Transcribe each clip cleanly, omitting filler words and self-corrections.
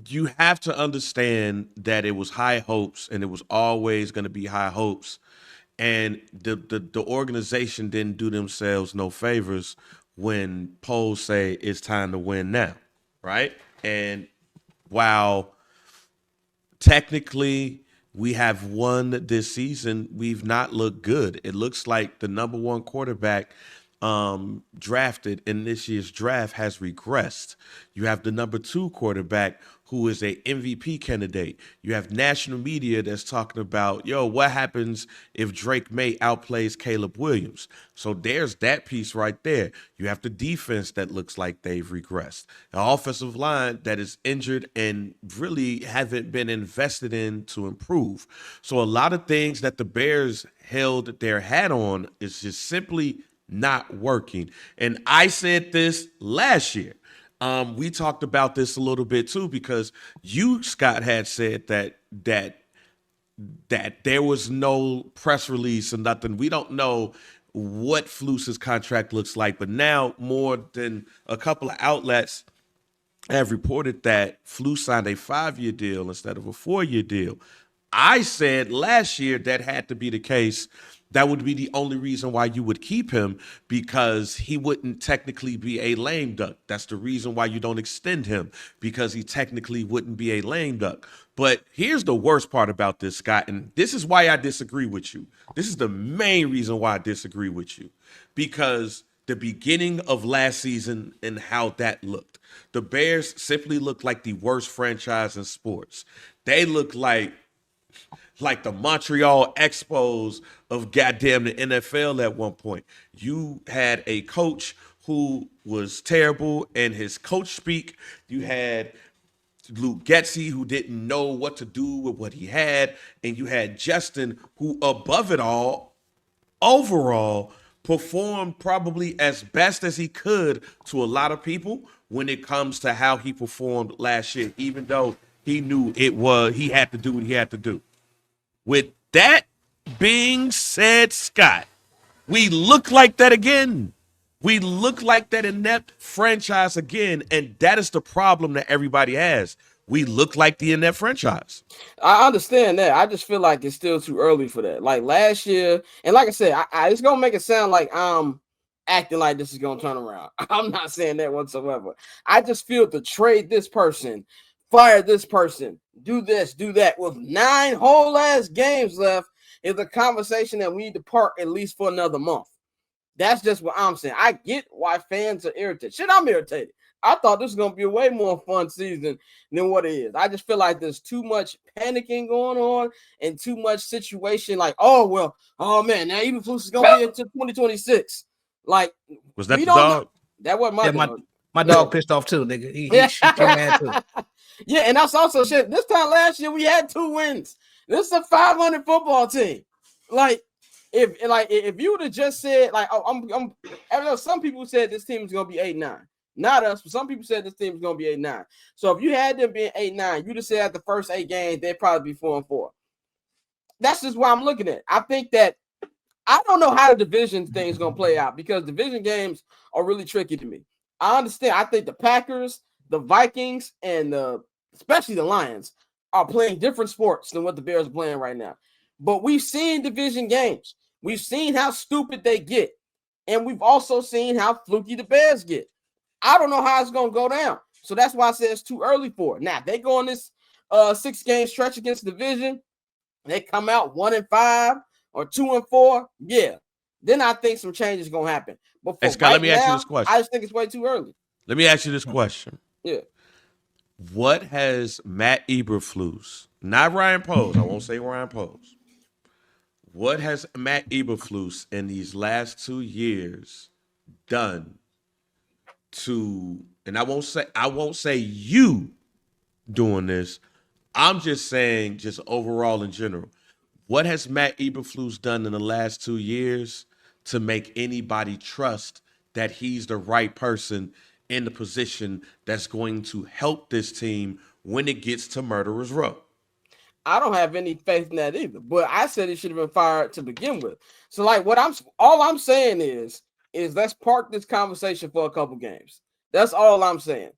you have to understand that it was high hopes and it was always going to be high hopes. And the organization didn't do themselves no favors when polls say it's time to win now, right? And while technically we have won this season, we've not looked good. It looks like the number one quarterback drafted in this year's draft has regressed. You have the number two quarterback who is a MVP candidate. You have national media that's talking about, yo, what happens if Drake May outplays Caleb Williams? So there's that piece right there. You have the defense that looks like they've regressed. The offensive line that is injured and really haven't been invested in to improve. So a lot of things that the Bears held their hat on is just simply not working. And I said this last year. We talked about this a little bit too because you, Scott, had said that there was no press release and nothing. We don't know what Flus's contract looks like, but now more than a couple of outlets have reported that Flus signed a 5-year deal instead of a 4-year deal. I said last year that had to be the case. That would be the only reason why you would keep him because he wouldn't technically be a lame duck. That's the reason why you don't extend him because he technically wouldn't be a lame duck. But here's the worst part about this, Scott, and this is why I disagree with you. This is the main reason why I disagree with you because the beginning of last season and how that looked. The Bears simply looked like the worst franchise in sports. They look like the Montreal Expos of goddamn the NFL at one point. You had a coach who was terrible in his coach speak. You had Luke Getzey who didn't know what to do with what he had. And you had Justin who, above it all, overall, performed probably as best as he could to a lot of people when it comes to how he performed last year, even though he knew he had to do what he had to do. With that being said, Scott, we look like that again. We look like that inept franchise again, and that is the problem that everybody has. We look like the inept franchise. I understand that. I just feel like it's still too early for that. Like last year, and like I said, it's gonna make it sound like I'm acting like this is gonna turn around. I'm not saying that whatsoever. I just feel to trade this person, fire this person, do this, do that with 9 whole ass games left is a conversation that we need to park at least for another month. That's just what I'm saying. I get why fans are irritated. Shit, I'm irritated. I thought this was going to be a way more fun season than what it is. I just feel like there's too much panicking going on and too much situation like, oh man, now Eberflus is going to be until 2026. Like, Was that we the don't know. dog? That wasn't my dog. My dog pissed off too, nigga. She mad too. Yeah, and that's also shit. This time last year, we had 2 wins. This is a 500 football team. Like, if you would have just said, like, some people said this team is going to be 8-9. Not us, but some people said this team is going to be 8-9. So if you had them being 8-9, you'd have said at the first 8 games, they'd probably be 4-4. That's just what I'm looking at. I think that I don't know how the division thing is going to play out because division games are really tricky to me. I understand. I think the Packers, the Vikings, and especially the Lions are playing different sports than what the Bears are playing right now. But we've seen division games. We've seen how stupid they get. And we've also seen how fluky the Bears get. I don't know how it's going to go down. So that's why I said it's too early for it. Now, they go on this 6-game stretch against the division. They come out 1-5 or 2-4. Yeah. Then I think some change is going to happen. But for Scott, let me ask you this question. I just think it's way too early. Let me ask you this question. Yeah. What has Matt Eberflus, not Ryan Poles, I won't say Ryan Poles. What has Matt Eberflus in these last 2 years done to, and I won't say you doing this. I'm just saying, just overall in general, what has Matt Eberflus done in the last 2 years to make anybody trust that he's the right person in the position that's going to help this team when it gets to Murderer's Row? I don't have any faith in that either. But I said he should have been fired to begin with. So, like, all I'm saying is let's park this conversation for a couple games. That's all I'm saying.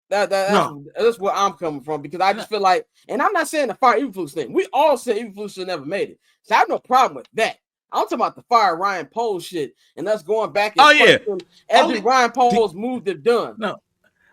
That's where I'm coming from, because I just feel like, and I'm not saying the fire Eberflus thing. We all said Eberflus should never made it, so I have no problem with that. I'm talking about the fire Ryan Poles shit and us going back and every Ryan Poles move they've done. No,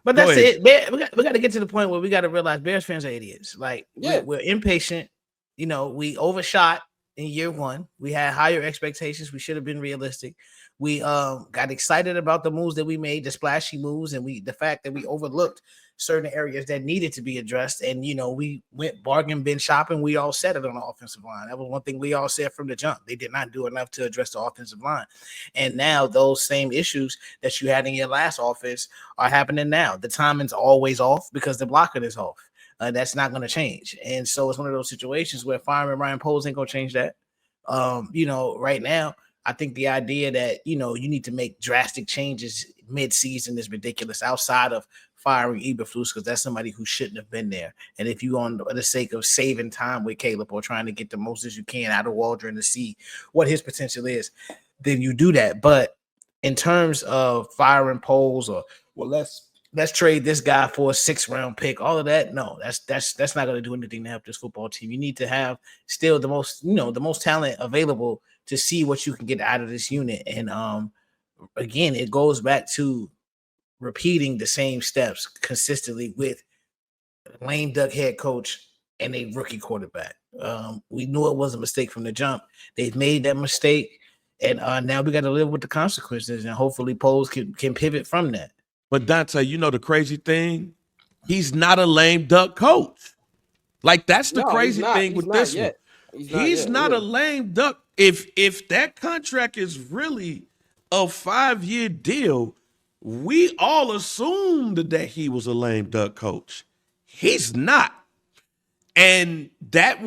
but that's it. We got to get to the point where we got to realize Bears fans are idiots. Like, we're impatient. You know, we overshot in year one. We had higher expectations. We should have been realistic. We got excited about the moves that we made, the splashy moves, and the fact that we overlooked certain areas that needed to be addressed. And, you know, we went bargain bin shopping. We all said it on the offensive line. That was one thing we all said from the jump. They did not do enough to address the offensive line. And now those same issues that you had in your last offense are happening now. The timing's always off because the blocking is off. That's not going to change. And so it's one of those situations where firing Ryan Poles ain't going to change that. You know, right now, I think the idea that, you know, you need to make drastic changes mid-season is ridiculous outside of firing Eberflus, because that's somebody who shouldn't have been there. And if you on the sake of saving time with Caleb or trying to get the most as you can out of Waldron to see what his potential is, then you do that. But in terms of firing Poles or, well, let's trade this guy for a 6th-round pick, all of that, no, that's not going to do anything to help this football team. You need to have still the most talent available to see what you can get out of this unit. And again, it goes back to repeating the same steps consistently with a lame duck head coach and a rookie quarterback. We knew it was a mistake from the jump. They've made that mistake, and now we got to live with the consequences, and hopefully Poles can pivot from that. But Dante, you know the crazy thing? He's not a lame duck coach. Like, that's the crazy thing with this one. He's not a lame duck. If that contract is really a 5-year deal, we all assumed that he was a lame duck coach. He's not. And that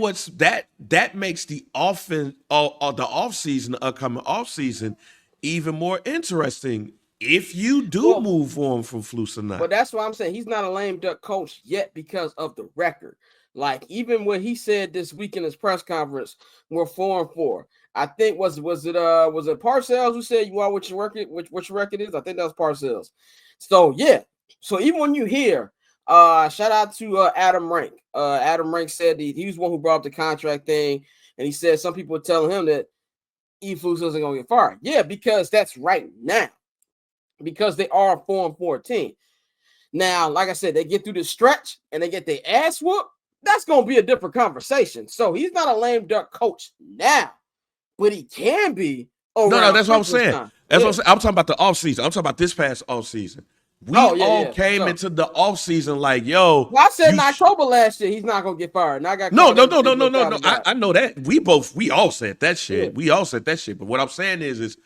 makes the offense or the offseason, upcoming offseason, even more interesting if you do move on from Flus or not. But that's why I'm saying he's not a lame duck coach yet because of the record. Like, even when he said this week in his press conference, we're 4-4. I think was it Parcells who said you are what your record is? I think that was Parcells. So yeah. So even when you hear, shout out to Adam Rank. Adam Rank said he was one who brought up the contract thing, and he said some people are telling him that Eberflus isn't gonna get fired. Yeah, because that's right now. Because they are a 4-4 team. Now, like I said, they get through the stretch and they get their ass whooped. That's going to be a different conversation. So he's not a lame duck coach now, but he can be. No, that's what I'm saying. That's what I'm saying. I'm talking about the offseason. I'm talking about this past offseason. We all came into the offseason like, yo. Well, I said in October last year, he's not going to get fired. And I got no. I know that. We all said that shit. Yeah. We all said that shit. But what I'm saying is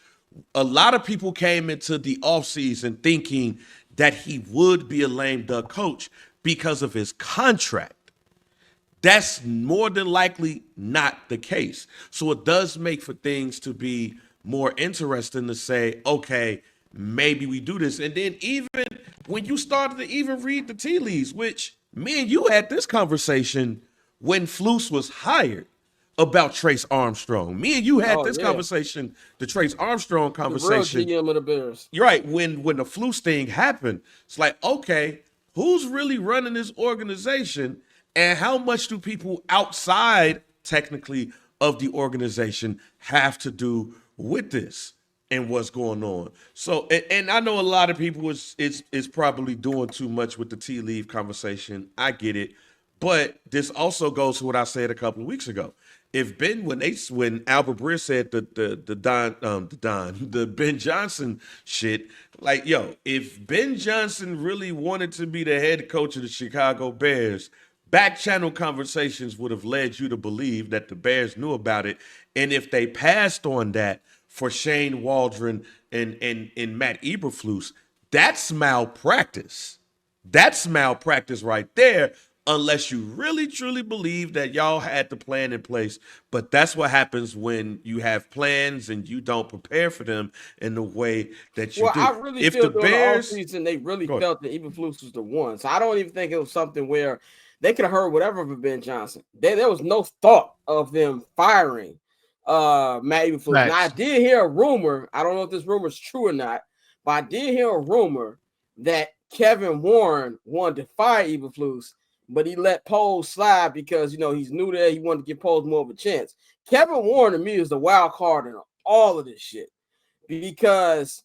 a lot of people came into the offseason thinking that he would be a lame duck coach because of his contract. That's more than likely not the case. So it does make for things to be more interesting to say, okay, maybe we do this. And then even when you started to even read the tea leaves, which me and you had this conversation when Flus was hired about Trace Armstrong. Me and you had this conversation, the Trace Armstrong conversation. The real GM of the Bears. You're right. When the Flus thing happened, it's like, okay, who's really running this organization? And how much do people outside, technically, of the organization have to do with this and what's going on? So, and I know a lot of people is probably doing too much with the tea leaf conversation. I get it. But this also goes to what I said a couple of weeks ago. If when Albert Breer said the Ben Johnson shit, like, yo, if Ben Johnson really wanted to be the head coach of the Chicago Bears, back channel conversations would have led you to believe that the Bears knew about it. And if they passed on that for Shane Waldron and Matt Eberflus, that's malpractice. That's malpractice right there, unless you really, truly believe that y'all had the plan in place. But that's what happens when you have plans and you don't prepare for them in the way that you do. I really feel during the offseason, they really felt that Eberflus was the one. So I don't even think it was something where they could have heard whatever of Ben Johnson. There was no thought of them firing Matt Eberflus. Now, I did hear a rumor. I don't know if this rumor is true or not, but I did hear a rumor that Kevin Warren wanted to fire Eberflus, but he let Poles slide because, he's new there. He wanted to give Poles more of a chance. Kevin Warren, to me, is the wild card in all of this shit because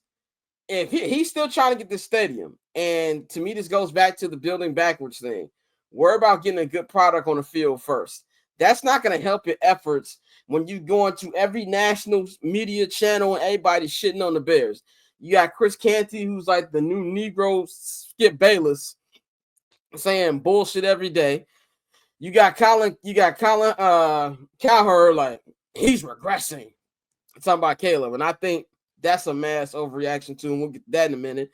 if he's still trying to get this stadium, and to me, this goes back to the building backwards thing. Worry about getting a good product on the field first. That's not going to help your efforts when you go into every national media channel and everybody shitting on the Bears. You got Chris Canty, who's like the new Negro Skip Bayless, saying bullshit every day. You got Colin Cowherd, like he's regressing. Talking about Caleb, and I think that's a mass overreaction to him. We'll get to that in a minute.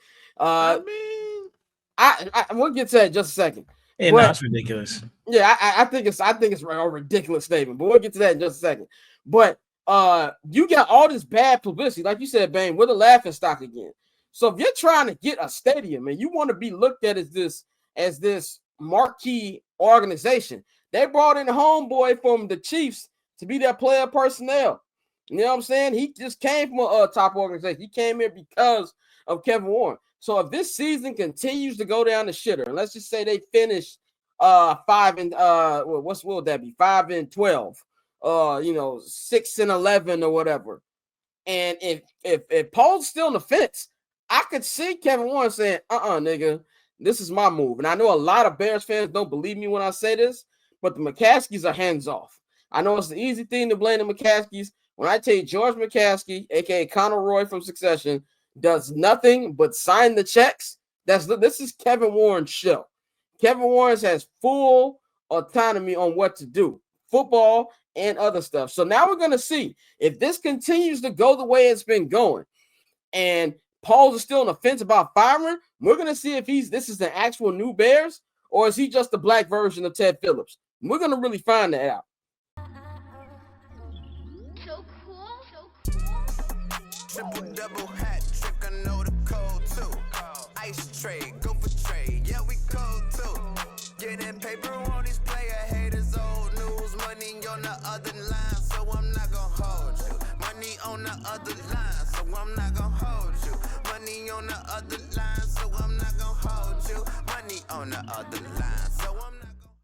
We'll get to that in just a second. Yeah, that's ridiculous. Yeah, I think it's a ridiculous statement, but we'll get to that in just a second. But you got all this bad publicity, like you said, Bang, we're the laughing stock again. So if you're trying to get a stadium and you want to be looked at as this marquee organization, they brought in a homeboy from the Chiefs to be their player personnel. You know what I'm saying? He just came from a top organization. He came here because of Kevin Warren. So if this season continues to go down the shitter, and let's just say they finish 5-12, 6-11 or whatever. And if Paul's still on the fence, I could see Kevin Warren saying, nigga, this is my move. And I know a lot of Bears fans don't believe me when I say this, but the McCaskies are hands off. I know it's the easy thing to blame the McCaskies. When I tell you George McCaskey, aka Conor Roy from Succession, does nothing but sign the checks, this is Kevin Warren's show. Kevin Warren has full autonomy on what to do, football and other stuff. So now we're going to see if this continues to go the way it's been going and Paul's is still on the fence about firing. We're going to see if this is the actual new Bears or is he just the black version of Ted Phillips. We're going to really find that out. Triple double hat trick, I know the code too. Ice trade, go for trade, yeah we cold too. Getting paper on these player haters, old news. Money on the other line, so I'm not gonna hold you. Money on the other line, so I'm not gonna hold you. Money on the other line, so I'm not gonna hold you. Money on the other line, so I'm